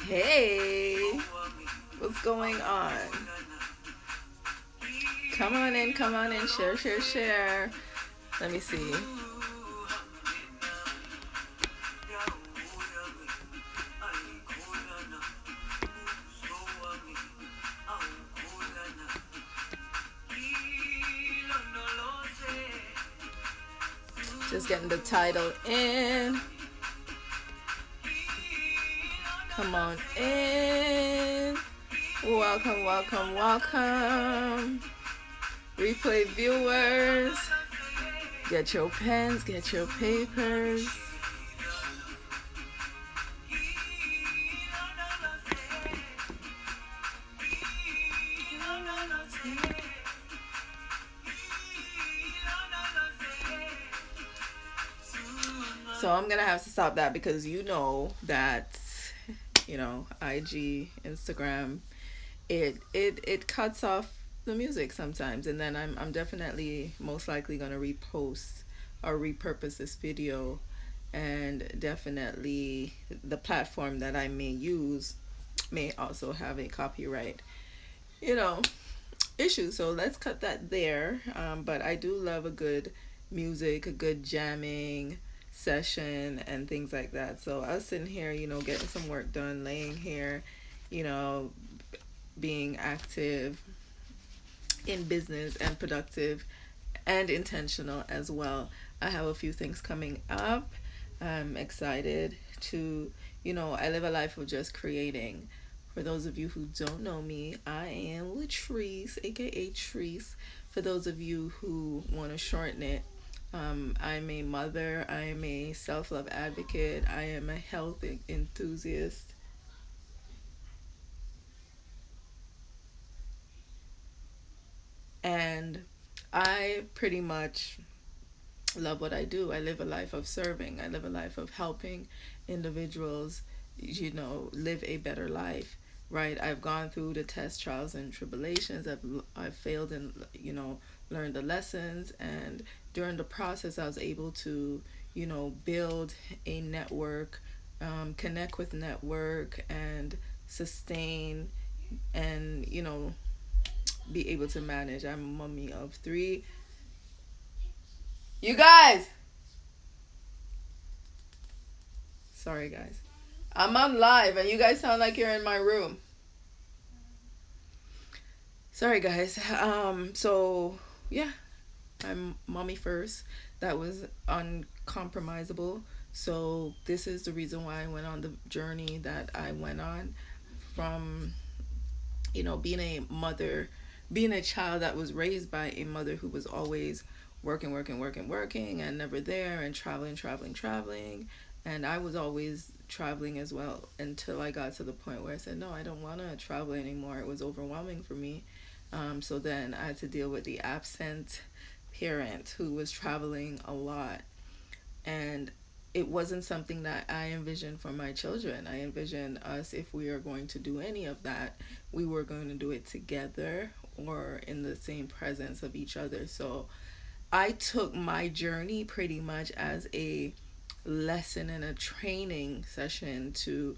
Hey, what's going on? Come on in, share, share, share. Let me see. Just getting the title in. Come on in. Welcome, welcome, welcome. Replay viewers, get your pens, get your papers. So I'm gonna have to stop that because you know that IG, Instagram, it cuts off the music sometimes, and then I'm definitely most likely gonna repost or repurpose this video, and definitely the platform that I may use may also have a copyright, you know, issue. So let's cut that there. But I do love a good music, a good jamming session, and things like that. So I was sitting here, getting some work done, laying here, you know, being active in business and productive and intentional as well. I have a few things coming up. I'm excited to, I live a life of just creating. For those of you who don't know me, I am Latrice, aka Treese. For those of you who want to shorten it, I'm a mother, I am a self love advocate, I am a health enthusiast, and I pretty much love what I do. I live a life of serving. I live a life of helping individuals, live a better life. Right? I've gone through the test, trials, and tribulations. I've failed and learned the lessons. And during the process, I was able to build a network, connect with network, and sustain, and be able to manage. I'm a mommy of three. You guys, sorry guys. I'm on live and you guys sound like you're in my room. Sorry guys. So yeah, I'm mommy first. That was uncompromisable. So this is the reason why I went on the journey that I went on, from being a mother, being a child that was raised by a mother who was always working, working, working, working, and never there, and traveling, traveling, traveling. And I was always traveling as well, until I got to the point where I said, no, I don't want to travel anymore. It was overwhelming for me. So then I had to deal with the absent parent who was traveling a lot. And it wasn't something that I envisioned for my children. I envisioned us, if we are going to do any of that, we were going to do it together or in the same presence of each other. So I took my journey pretty much as a lesson and a training session to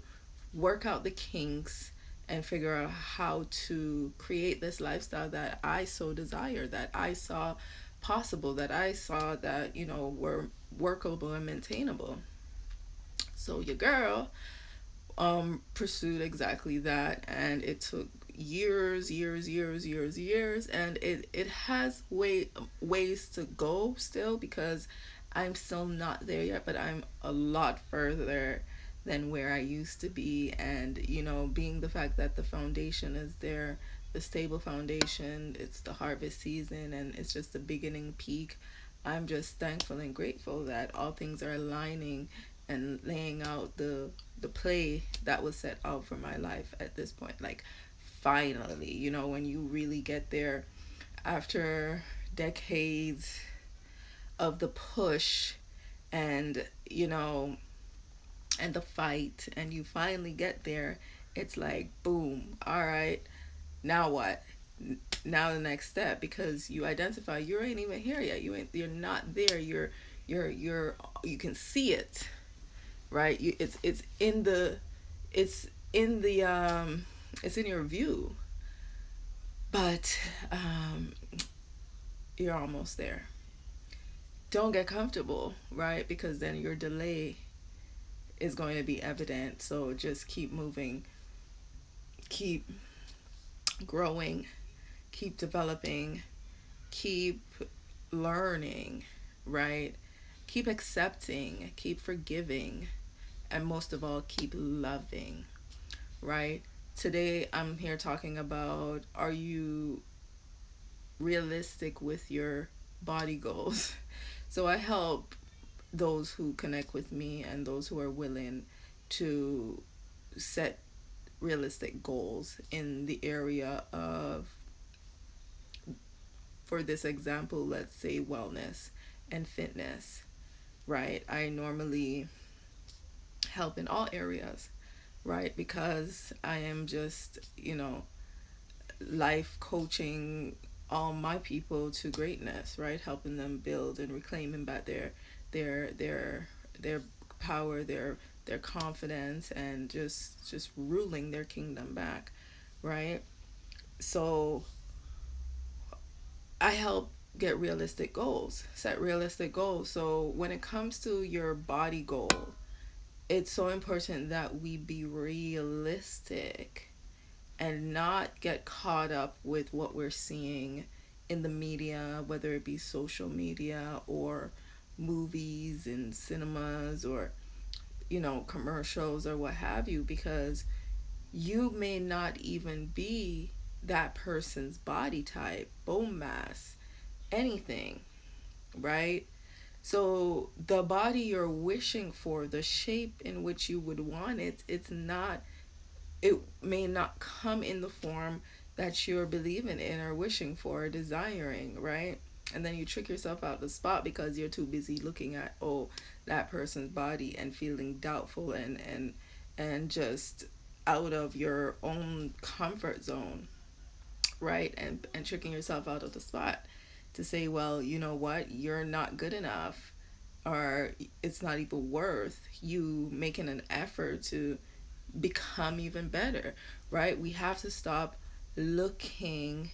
work out the kinks and figure out how to create this lifestyle that I so desire, that I saw possible, that I saw that, were workable and maintainable. So your girl pursued exactly that, and it took years, years, years, years, years, and it has ways to go still, because I'm still not there yet, but I'm a lot further than where I used to be. And being the fact that the foundation is there, the stable foundation, it's the harvest season, and it's just the beginning peak. I'm just thankful and grateful that all things are aligning and laying out the play that was set out for my life at this point. Like, finally, when you really get there after decades of the push, and and the fight, and you finally get there, it's like, boom, all right, now what? Now the next step, because you identify you ain't even here yet. You're not there. You can see it, right? It's in the it's in your view, but you're almost there. Don't get comfortable, right? Because then your delay is going to be evident. So just keep moving, keep growing, keep developing, keep learning, right? Keep accepting, keep forgiving, and most of all, keep loving, right? Today, I'm here talking about, are you realistic with your body goals? So I help those who connect with me and those who are willing to set realistic goals in the area of, for this example, let's say wellness and fitness, right? I normally help in all areas, right? Because I am just, life coaching all my people to greatness, right? Helping them build and reclaiming back their their their power, their confidence, and just ruling their kingdom back, right? So I help get realistic goals, set realistic goals. So when it comes to your body goal, it's so important that we be realistic and not get caught up with what we're seeing in the media, whether it be social media or movies and cinemas or, commercials or what have you, because you may not even be that person's body type, bone mass, anything, right? So the body you're wishing for, the shape in which you would want it, it may not come in the form that you're believing in or wishing for or desiring, right? And then you trick yourself out the spot because you're too busy looking at, oh, that person's body and feeling doubtful and just out of your own comfort zone, right? And tricking yourself out of the spot to say, well, you know what, you're not good enough, or it's not even worth you making an effort to become even better, right? We have to stop looking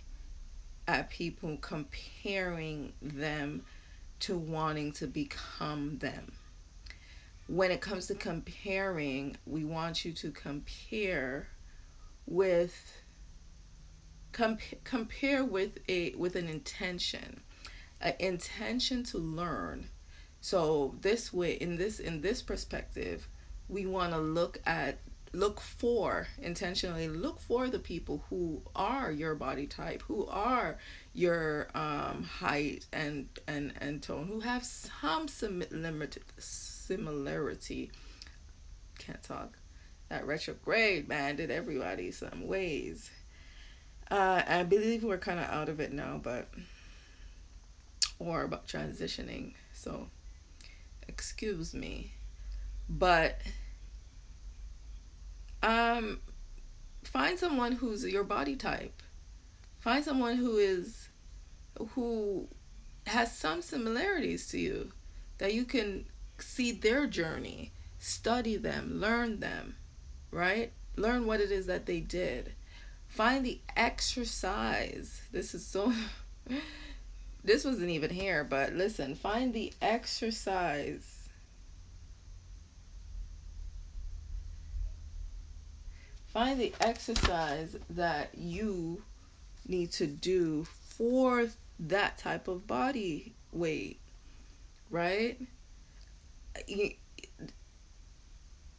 at people, comparing them to wanting to become them. When it comes to comparing, we want you to with compare with an intention to learn. So this way, in this perspective, we want to intentionally look for the people who are your body type, who are your height and tone, who have some similarity. Can't talk. That retrograde man did everybody some ways. I believe we're kind of out of it now, but or about transitioning. So excuse me, but um, find someone who's your body type. Find someone who has some similarities to you, that you can see their journey, study them, learn them, right? Learn what it is that they did. Find the exercise. This is so this wasn't even here, but listen, find the exercise that you need to do for that type of body weight, right? You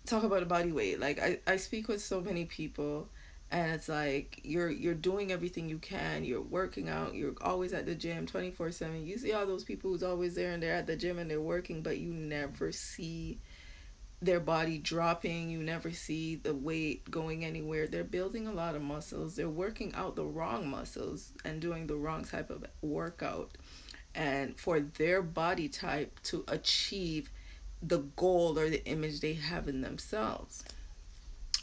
talk about a body weight. Like I speak with so many people, and it's like you're doing everything you can, you're working out, you're always at the gym 24/7. You see all those people who's always there and they're at the gym and they're working, but you never see their body dropping, you never see the weight going anywhere. They're building a lot of muscles, they're working out the wrong muscles and doing the wrong type of workout, and for their body type to achieve the goal or the image they have in themselves.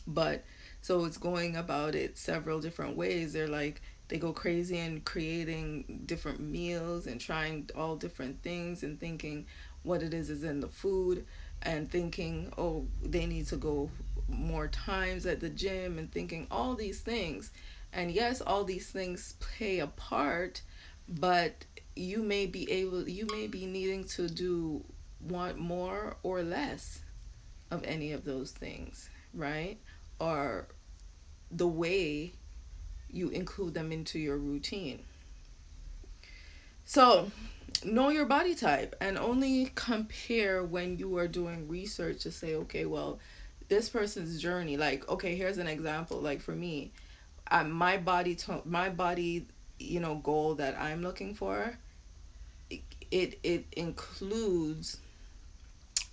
But so it's going about it several different ways. They go crazy and creating different meals and trying all different things and thinking what it is in the food, and thinking, oh, they need to go more times at the gym and thinking all these things. And yes, all these things play a part, but you may be needing to do want more or less of any of those things, right? Or the way you include them into your routine. So, know your body type and only compare when you are doing research to say, okay, well, this person's journey, like, okay, here's an example. Like for me, my body, goal that I'm looking for, it includes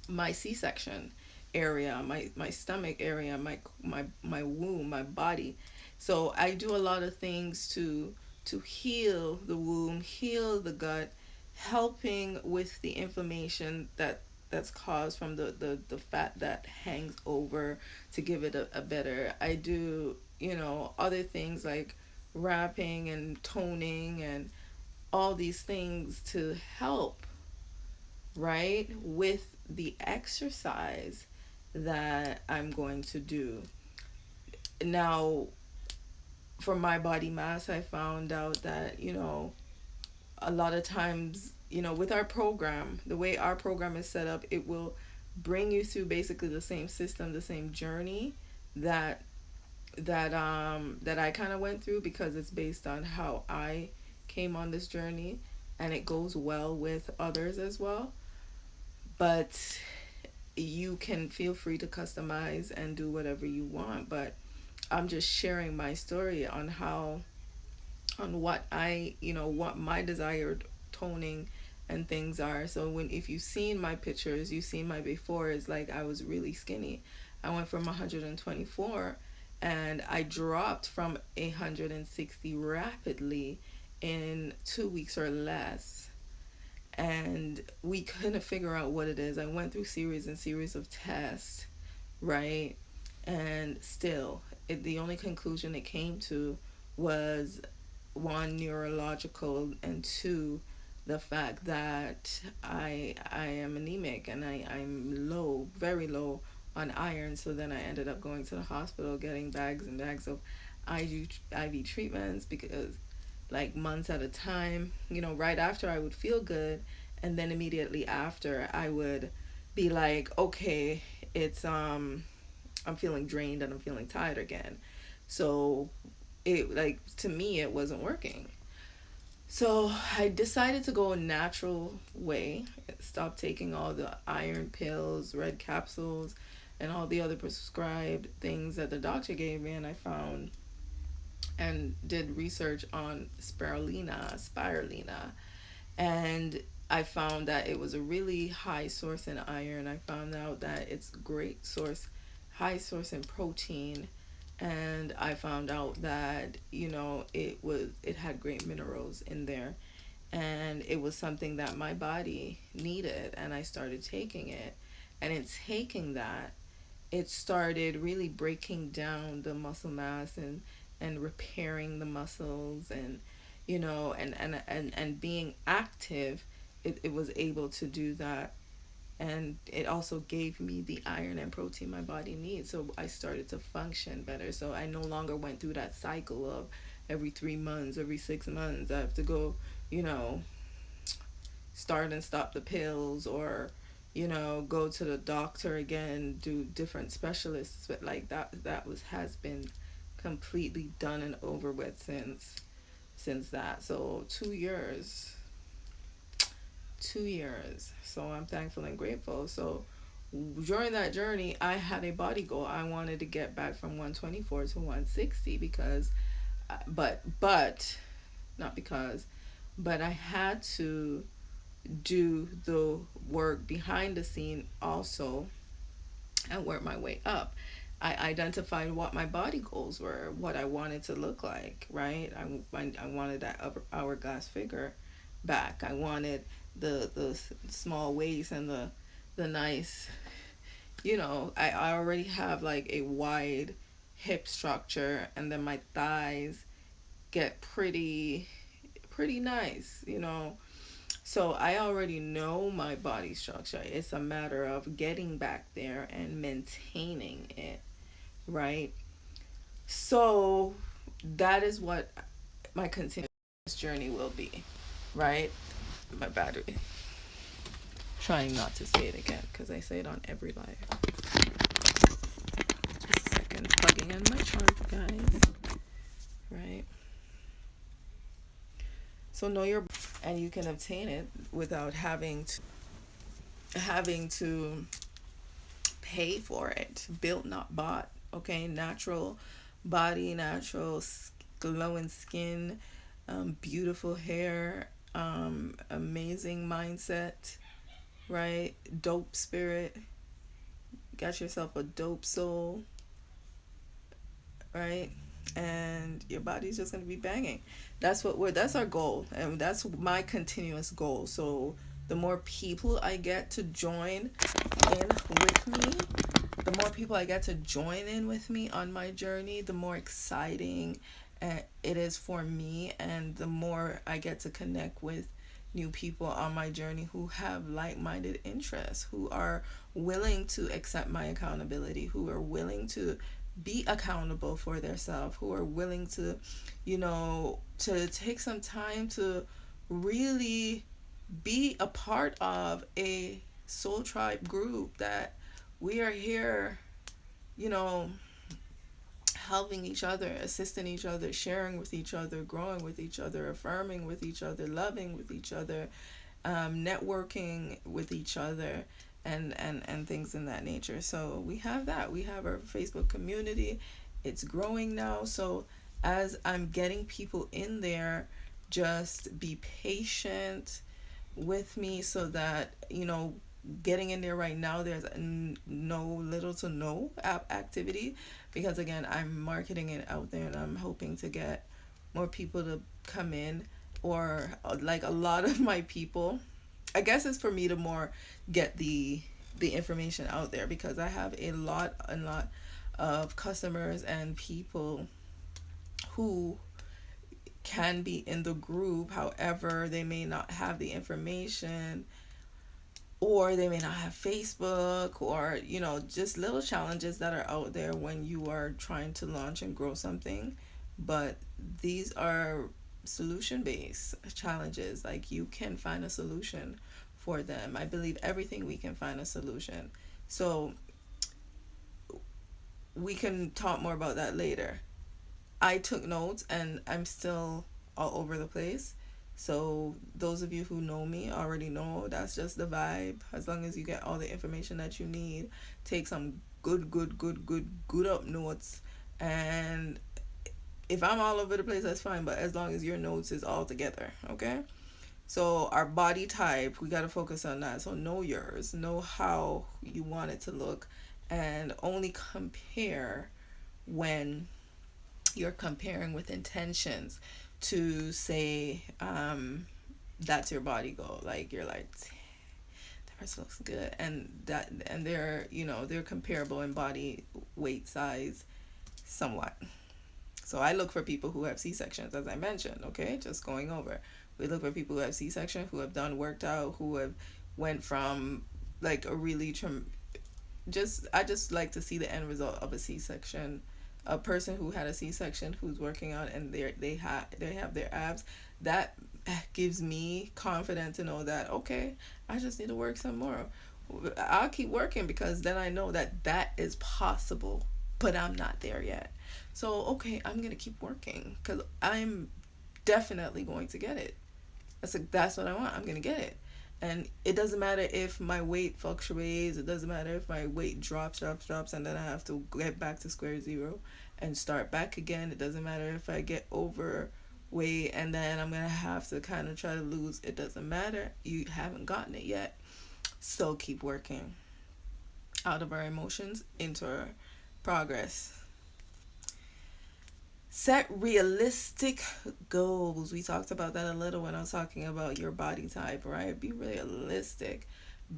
my C-section area, my stomach area, my womb, my body. So I do a lot of things to heal the womb, heal the gut, helping with the inflammation that's caused from the fat that hangs over to give it a better. I do, other things like wrapping and toning and all these things to help, right, with the exercise that I'm going to do. Now, for my body mass, I found out that, a lot of times, with our program, the way our program is set up, it will bring you through basically the same system, the same journey that that I kind of went through, because it's based on how I came on this journey, and it goes well with others as well. But you can feel free to customize and do whatever you want. But I'm just sharing my story on how, on what what my desired toning and things are. So when, if you've seen my pictures, you've seen my before, is like I was really skinny. I went from 124 and I dropped from 160 rapidly in 2 weeks or less. And we couldn't figure out what it is. I went through series and series of tests, right? And still, the only conclusion it came to was one, neurological, and two, the fact that I am anemic, and I'm low, very low on iron. So then I ended up going to the hospital, getting bags and bags of IV treatments, because like months at a time, right after I would feel good, and then immediately after I would be like, okay, it's I'm feeling drained and I'm feeling tired again. So it, like, to me it wasn't working. So I decided to go a natural way, stop taking all the iron pills, red capsules, and all the other prescribed things that the doctor gave me. And I found and did research on spirulina, and I found that it was a really high source in iron. I found out that it's great source, high source in protein, and I found out that it had great minerals in there, and it was something that my body needed, and I started taking it, and in taking that, it started really breaking down the muscle mass and repairing the muscles, and and being active, it was able to do that. And it also gave me the iron and protein my body needs, so I started to function better. So I no longer went through that cycle of every 3 months, every 6 months I have to go, you know start and stop the pills, or go to the doctor again, do different specialists. But like that was has been completely done and over with since that. So 2 years, 2 years. So I'm thankful and grateful. So during that journey, I had a body goal. I wanted to get back from 124 to 160, because but not because, but I had to do the work behind the scene also, and work my way up. I identified what my body goals were, what I wanted to look like, right? I wanted that hourglass figure back. I wanted the small waist and the nice, I already have like a wide hip structure, and then my thighs get pretty nice, So I already know my body structure. It's a matter of getting back there and maintaining it. right? So that is what my continuous journey will be, right? My battery. Trying not to say it again because I say it on every live. Just a second, plugging in my charger, guys. Right. So know your, and you can obtain it without having to pay for it. Built, not bought. Okay, natural body, natural glowing skin, beautiful hair, amazing mindset, right? Dope spirit. Got yourself a dope soul, right? And your body's just gonna be banging. That's our goal, and that's my continuous goal. So the more people I get to join in with me, the more people I get to join in with me on my journey, the more exciting it is for me, and the more I get to connect with new people on my journey who have like-minded interests, who are willing to accept my accountability, who are willing to be accountable for themselves, who are willing to, to take some time to really be a part of a soul tribe group that we are here, you know, helping each other, assisting each other, sharing with each other, growing with each other, affirming with each other, loving with each other, networking with each other, and things in that nature. So we have that. We have our Facebook community. It's growing now. So as I'm getting people in there, just be patient with me so that, getting in there right now, there's no little to no activity, because again, I'm marketing it out there and I'm hoping to get more people to come in, or like a lot of my people, I guess it's for me to more get the information out there, because I have a lot of customers and people who can be in the group. However, they may not have the information, or they may not have Facebook, or just little challenges that are out there when you are trying to launch and grow something. But these are solution based challenges. Like, you can find a solution for them. I believe everything we can find a solution. So we can talk more about that later. I took notes and I'm still all over the place. So those of you who know me already know that's just the vibe. As long as you get all the information that you need, take some good up notes. And if I'm all over the place, that's fine. But as long as your notes is all together, okay? So our body type, we got to focus on that. So know yours, know how you want it to look, and only compare when you're comparing with intentions to say, that's your body goal. Like, you're like, that person looks good, and they're comparable in body weight, size, somewhat. So I look for people who have C-sections, as I mentioned. Okay, just going over. We look for people who have C-section, who have worked out, who have went from like a really I just like to see the end result of a C-section. A person who had a C-section who's working out and they have their abs, that gives me confidence to know that, okay, I just need to work some more. I'll keep working, because then I know that that is possible, but I'm not there yet. So okay, I'm gonna keep working, because I'm definitely going to get it. That's what I want. I'm gonna get it. And it doesn't matter if my weight fluctuates. It doesn't matter if my weight drops, and then I have to get back to square zero and start back again. It doesn't matter if I get overweight and then I'm gonna have to kind of try to lose. It doesn't matter. You haven't gotten it yet. Still keep working. Out of our emotions into our progress. Set realistic goals. We talked about that a little when I was talking about your body type, right? Be realistic.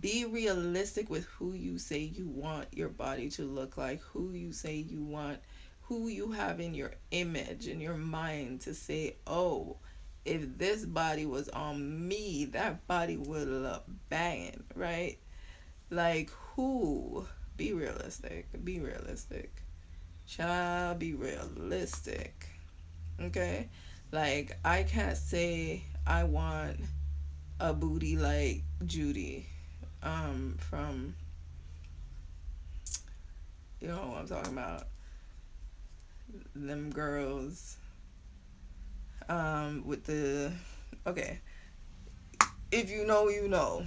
Be realistic with who you say you want your body to look like, who you say you want, who you have in your image, in your mind, to say, oh, if this body was on me, that body would look banging, right? Like, who? Be realistic. Be realistic. Shall be realistic. Okay? Like, I can't say I want a booty like Judy from, you know what I'm talking about, them girls with the, okay, if you know, you know.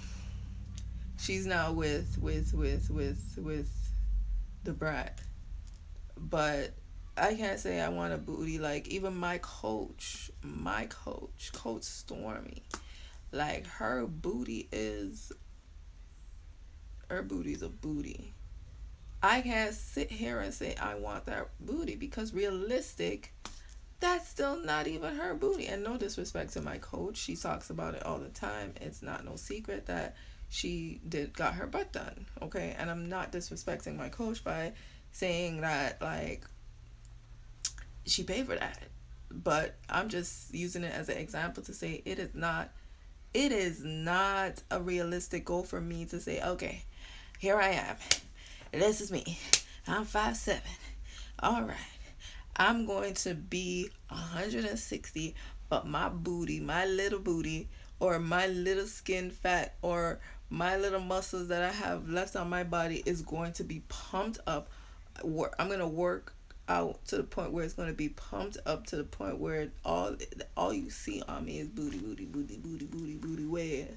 She's now with the brat. But I can't say I want a booty like even Coach Stormy. Like her booty's a booty. I can't sit here and say I want that booty because realistic, that's still not even her booty. And no disrespect to my coach, she talks about it all the time. It's not no secret that she did got her butt done, okay? And I'm not disrespecting my coach by saying that like she paid for that. But I'm just using it as an example to say it is not a realistic goal for me to say, okay, here I am. This is me. I'm 5'7". All right. I'm going to be 160, but my booty, my little booty, or my little skin fat, or my little muscles that I have left on my body is going to be pumped up. I'm going to work out to the point where it's going to be pumped up to the point where all you see on me is booty, booty, booty, booty, booty, booty. Where?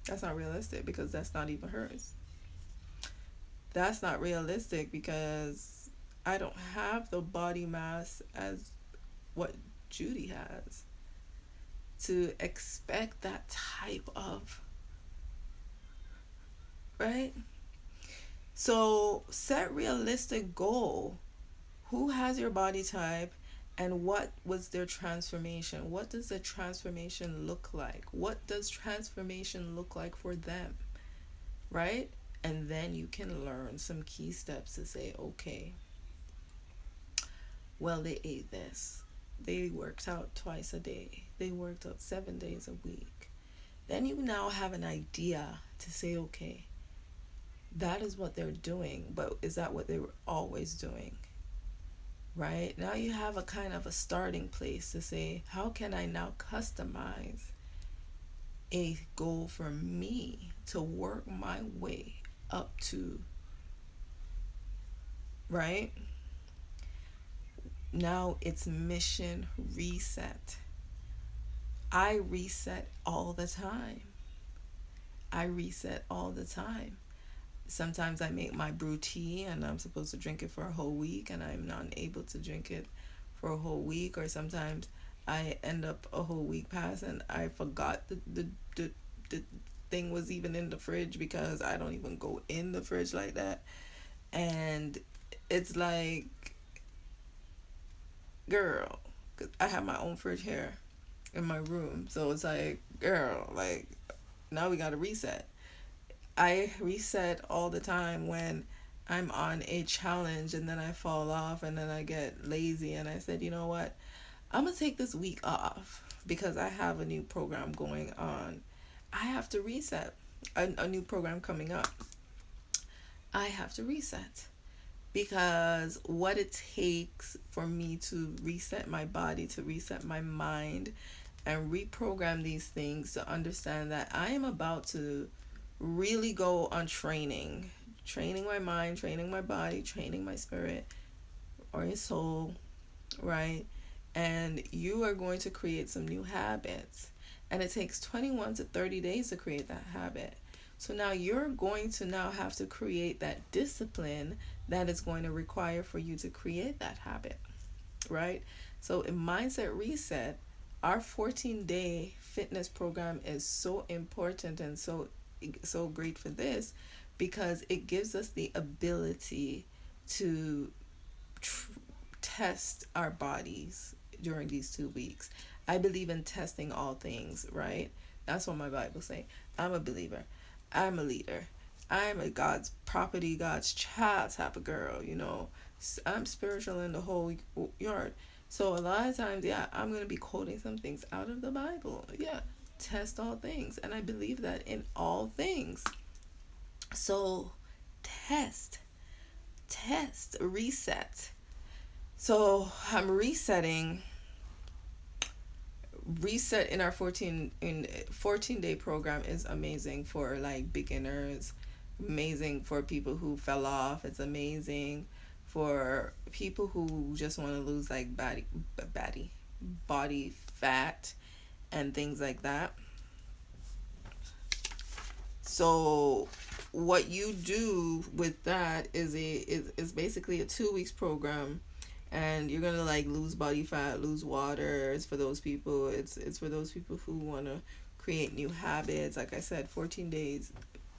That's not realistic because that's not even hers. That's not realistic because I don't have the body mass as what Judy has to expect that type of, right? So set realistic goal. Who has your body type and what was their transformation? What does the transformation look like? What does transformation look like for them? Right? And then you can learn some key steps to say, okay, well, they ate this. They worked out twice a day. They worked out 7 days a week. Then you now have an idea to say, okay, that is what they're doing, but is that what they were always doing? Right? Now you have a kind of a starting place to say, how can I now customize a goal for me to work my way up to, right? Now it's mission reset. I reset all the time. I reset all the time. Sometimes I make my brew tea and I'm supposed to drink it for a whole week and I'm not able to drink it for a whole week, or sometimes I end up a whole week past and I forgot the thing was even in the fridge because I don't even go in the fridge like that. And it's like, girl, 'cause I have my own fridge here in my room. So it's like, girl, like, now we gotta reset. I reset all the time when I'm on a challenge and then I fall off and then I get lazy and I said, you know what? I'm gonna take this week off because I have a new program going on. I have to reset. A new program coming up. I have to reset because what it takes for me to reset my body, to reset my mind, and reprogram these things to understand that I am about to really go on training my mind, training my body, training my spirit or your soul, right? And you are going to create some new habits. And it takes 21 to 30 days to create that habit. So now you're going to now have to create that discipline that is going to require for you to create that habit, right? So in Mindset Reset, our 14-day fitness program is so important and so great for this because it gives us the ability to test our bodies during these 2 weeks. I believe in testing all things, right? That's what my Bible say. I'm a believer. I'm a leader. I'm a God's property, God's child type of girl, you know. I'm spiritual in the whole yard. So a lot of times, yeah, I'm going to be quoting some things out of the Bible. Yeah, test all things. And I believe that in all things. So test. test, reset. So I'm resetting. Reset in our 14-day program is amazing for like beginners, amazing for people who fell off. It's amazing for people who just want to lose like body fat and things like that. So what you do with that is basically a 2 weeks program, and you're gonna like lose body fat, lose water. It's for those people. It's for those people who wanna create new habits. Like I said, 14 days,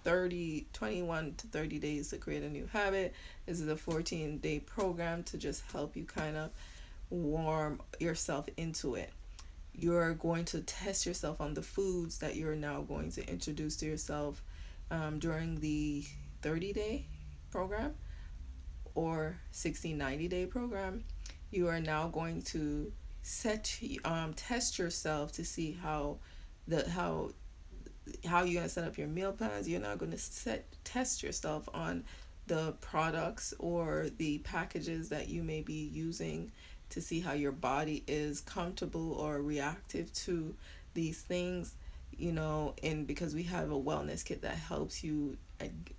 21 to 30 days to create a new habit. This is a 14-day program to just help you kind of warm yourself into it. You're going to test yourself on the foods that you're now going to introduce to yourself during the 30-day program or 60-90-day program. You are now going to test yourself to see the how you're going to set up your meal plans. You're now going to test yourself on the products or the packages that you may be using to see how your body is comfortable or reactive to these things, and because we have a wellness kit that helps you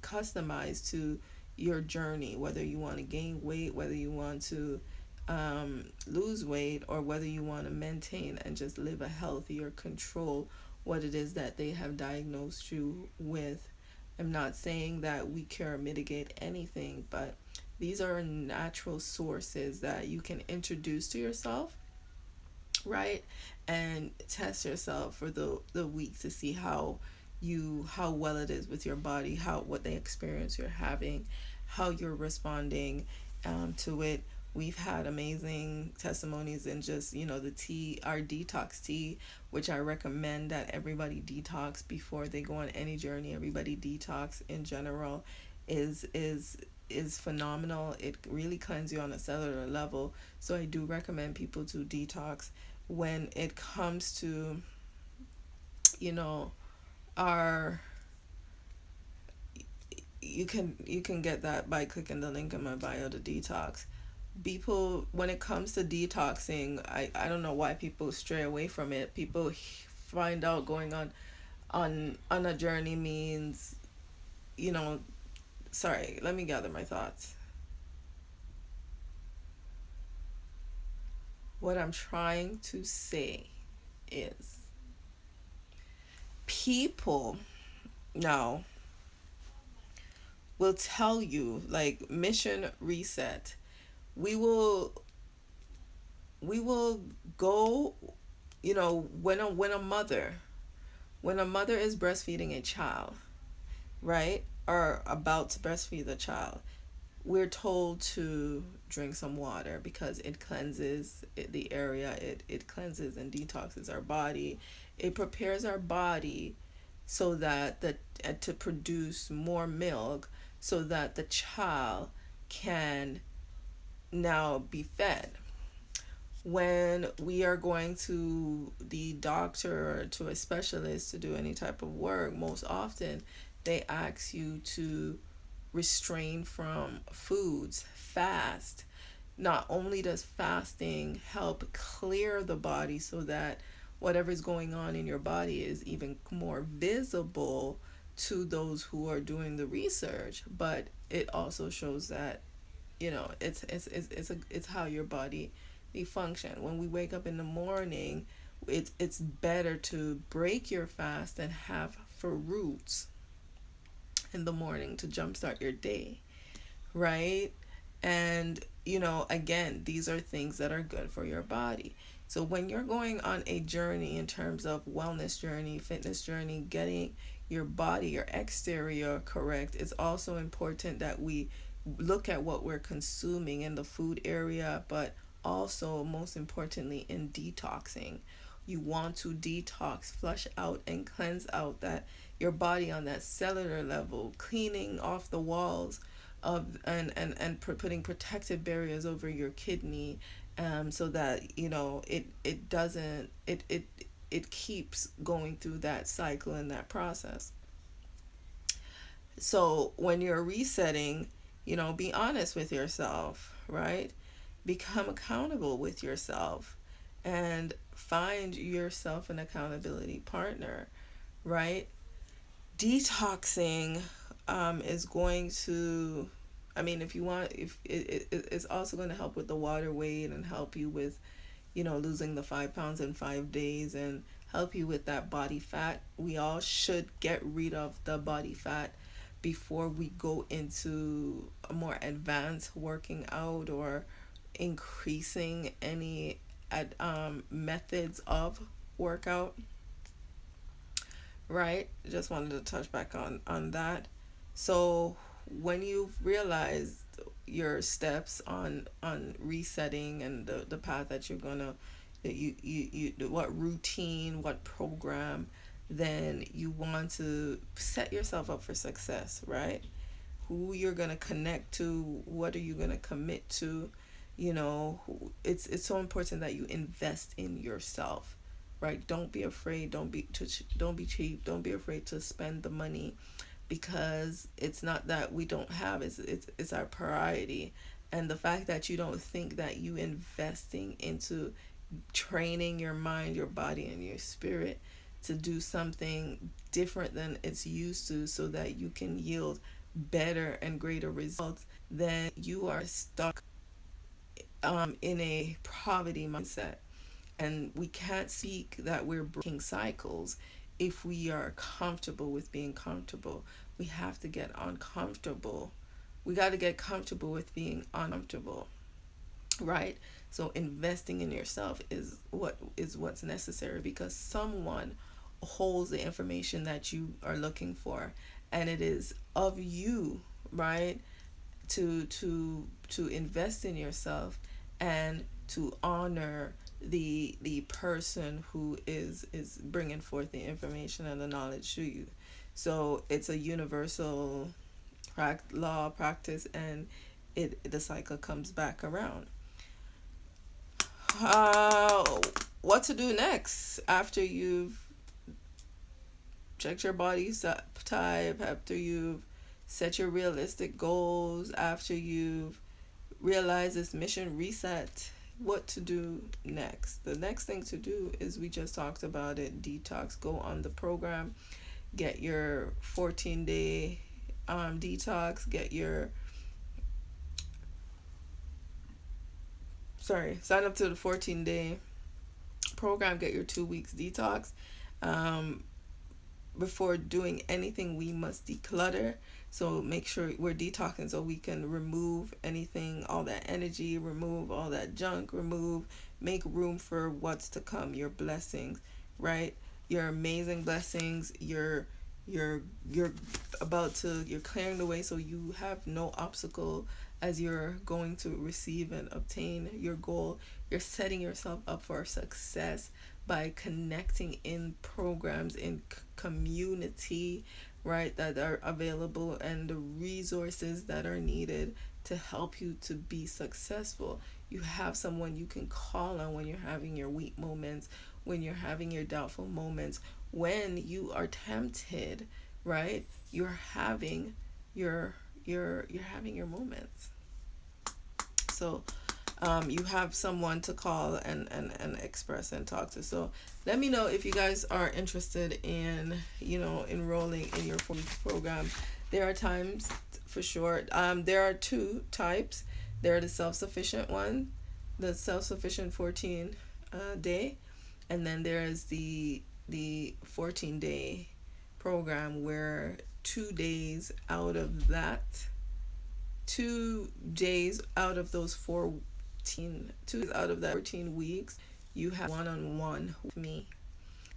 customize to your journey, whether you want to gain weight, whether you want to lose weight, or whether you want to maintain and just live a healthier control what it is that they have diagnosed you with. I'm not saying that we cure or mitigate anything, but these are natural sources that you can introduce to yourself, right? And test yourself for the week to see how well it is with your body, what the experience you're having, how you're responding to it. We've had amazing testimonies in just, the tea, our detox tea, which I recommend that everybody detox before they go on any journey. Everybody detox in general is phenomenal. It really cleanses you on a cellular level. So I do recommend people to detox. When it comes to, our you can get that by clicking the link in my bio to detox. People, when it comes to detoxing, I don't know why people stray away from it. People find out going on a journey means, you know sorry, let me gather my thoughts. What I'm trying to say is, people now will tell you, like, mission reset. We will we will go, when a mother is breastfeeding a child, right, or about to breastfeed the child, we're told to drink some water because it cleanses the area. It cleanses and detoxes our body. It prepares our body so that to produce more milk, so that the child can now be fed. When we are going to the doctor or to a specialist to do any type of work, most often they ask you to restrain from foods, fast. Not only does fasting help clear the body so that whatever is going on in your body is even more visible to those who are doing the research, but it also shows that, it's how your body function. When we wake up in the morning, it's better to break your fast and have fruits in the morning to jumpstart your day, right? And, again, these are things that are good for your body. So when you're going on a journey in terms of wellness journey, fitness journey, getting your body, your exterior correct, it's also important that we look at what we're consuming in the food area, but also, most importantly, in detoxing. You want to detox, flush out, and cleanse out that your body on that cellular level, cleaning off the walls of and putting protective barriers over your kidney, so that it doesn't it keeps going through that cycle and that process. So when you're resetting, Be honest with yourself, right? Become accountable with yourself and find yourself an accountability partner, right? Detoxing is going to, I mean, if you want, if it's also going to help with the water weight and help you with, losing the 5 pounds in 5 days and help you with that body fat. We all should get rid of the body fat before we go into a more advanced working out or increasing any methods of workout, right? Just wanted to touch back on that. So when you've realized your steps on resetting and the path that you're gonna, what routine, what program, then you want to set yourself up for success, right? Who you're gonna connect to, what are you gonna commit to, it's so important that you invest in yourself, right? Don't be afraid, don't be cheap, don't be afraid to spend the money, because it's not that we don't have, it's our priority. And the fact that you don't think that you investing into training your mind, your body, and your spirit to do something different than it's used to so that you can yield better and greater results, then you are stuck in a poverty mindset. And we can't speak that we're breaking cycles if we are comfortable with being comfortable. We have to get uncomfortable. We got to get comfortable with being uncomfortable, right? So investing in yourself is what's necessary, because someone holds the information that you are looking for, and it is of you, right, to invest in yourself and to honor the person who is bringing forth the information and the knowledge to you. So it's a universal law practice, and the cycle comes back around. uh, what to do next after you've checked your body type, after you've set your realistic goals, after you've realized this mission reset? What to do next? The next thing to do is, we just talked about it, detox. Go on the program, get your 14-day detox, get your, sign up to the 14-day program, get your 2 weeks detox. um, Before doing anything, we must declutter. So make sure we're detoxing so we can remove anything, all that energy, remove all that junk, make room for what's to come, your blessings, right? Your amazing blessings, you're about to, you're clearing the way so you have no obstacle as you're going to receive and obtain your goal. You're setting yourself up for success by connecting in programs, in community, right, that are available, and the resources that are needed to help you to be successful. You have someone you can call on when you're having your weak moments, when you're having your doubtful moments, when you are tempted, right? You're having you're having your moments. So you have someone to call and express and talk to. So let me know if you guys are interested in, enrolling in your 4 week program. There are times for sure. There are two types. There are the self-sufficient one, the self-sufficient 14 day, and then there is the 14-day program, where 2 days out of those 2 days out of that 14 weeks, you have one-on-one with me,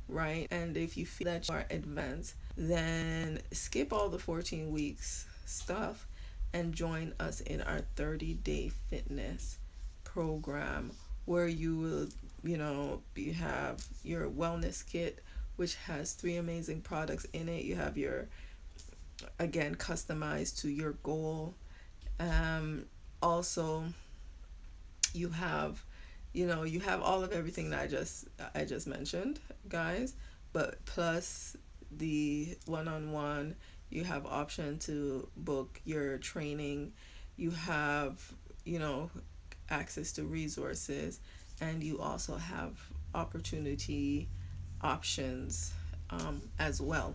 right? And if you feel that you are advanced, then skip all the 14 weeks stuff and join us in our 30-day fitness program, where you will, you have your wellness kit, which has 3 amazing products in it. You have your, again, customized to your goal. Also, you have, you have all of everything that I just mentioned, guys. But plus the one-on-one, you have option to book your training, you have, you know, access to resources, and you also have opportunity options as well.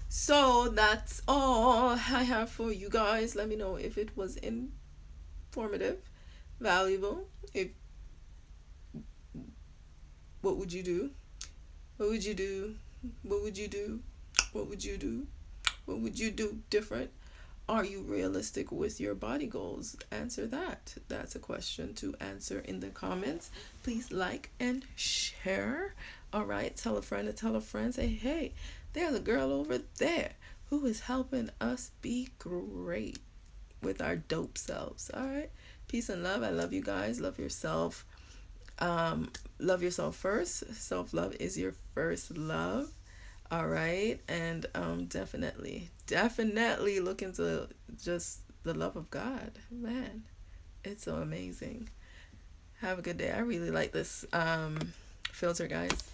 So that's all I have for you guys. Let me know if it was informative, valuable. If what would you do? What would you do? What would you do? What would you do? What would you do different? Are you realistic with your body goals? Answer that. That's a question to answer in the comments. Please like and share. All right, tell a friend to tell a friend. Say, hey, there's a girl over there who is helping us be great with our dope selves. All right, peace and love. I love you guys. Love yourself. Love yourself first. Self love is your first love. All right, and definitely look into just the love of God. Man, it's so amazing. Have a good day. I really like this filter, guys.